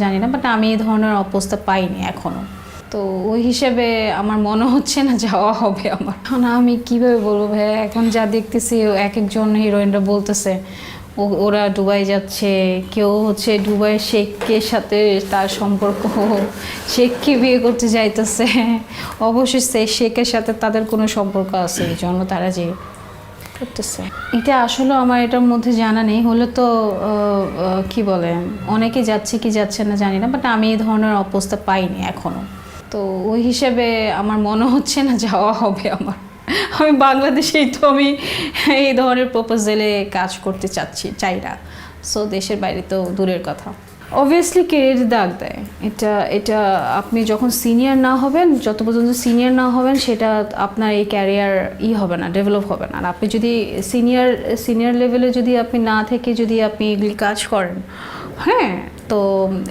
জানি না, বাট আমি এই ধরনের অবস্থা পাইনি এখনো। তো ওই হিসেবে আমার মনে হচ্ছে না যাওয়া হবে আমার। এখন আমি কিভাবে বলবো ভাই, এখন যা দেখতেছি এক একজন হিরোইনরা বলতেছে ওরা দুবাই যাচ্ছে, কেউ হচ্ছে দুবাই শেখের সাথে তার সম্পর্ক, শেখকে বিয়ে করতে যাইতেছে। অবশ্যই শেখের সাথে তাদের কোনো সম্পর্ক আছে, এই জন্য তারা যে করতেছে। এটা আসলে আমার এটার মধ্যে জানা নেই, হলে তো কি বলে অনেকে যাচ্ছে কি যাচ্ছে না জানি না, বাট আমি এই ধরনের অবস্থা পাইনি এখনো। তো ওই হিসেবে আমার মনে হচ্ছে না যাওয়া হবে আমার। আমি বাংলাদেশেই তো আমি এই ধরনের প্রপোজালে কাজ করতে চাই না। সো দেশের বাইরে তো দূরের কথা। অবভিয়াসলি কেরিয়ার দাগ দেয় এটা। এটা আপনি যখন সিনিয়র না হবেন, যত পর্যন্ত সিনিয়র না হবেন, সেটা আপনার এই ক্যারিয়ার হবে না, ডেভেলপ হবে না। আর আপনি যদি সিনিয়র লেভেলে যদি আপনি না থেকে যদি আপনি এগুলি কাজ করেন, হ্যাঁ, তো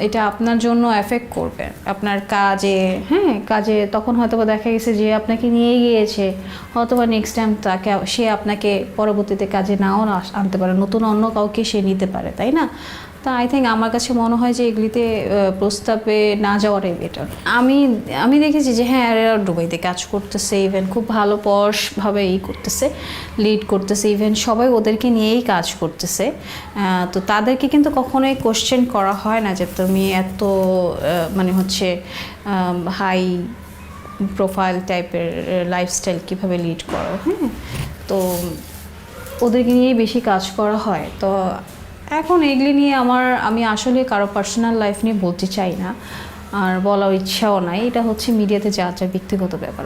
এটা আপনার জন্য এফেক্ট করবে আপনার কাজে। হ্যাঁ, কাজে তখন হয়তো বা দেখা গেছে যে আপনাকে নিয়ে গিয়েছে, অথবা নেক্সট টাইম সে আপনাকে পরবর্তীতে কাজে নাও আনতে পারে, নতুন অন্য কাউকে সে নিতে পারে, তাই না? তা আই থিঙ্ক আমার কাছে মনে হয় যে এগুলিতে প্রস্তাবে না যাওয়াটাই বেটার। আমি দেখেছি যে হ্যাঁ, এরা দুবাইতে কাজ করতেছে, ইভেন খুব ভালো পশভাবে করতেছে, লিড করতেছে, ইভেন সবাই ওদেরকে নিয়েই কাজ করতেছে। তো তাদেরকে কিন্তু কখনোই কোশ্চেন করা হয় না যে তুমি এত মানে হচ্ছে হাই প্রোফাইল টাইপের লাইফস্টাইল কীভাবে লিড করো। হ্যাঁ, তো ওদেরকে নিয়েই বেশি কাজ করা হয়। তো এখন এগুলি নিয়ে আমি আসলে কারো পার্সোনাল লাইফ নিয়ে বলতে চাই না, আর বলার ইচ্ছাও নাই। এটা হচ্ছে মিডিয়াতে যা ব্যক্তিগত ব্যাপার।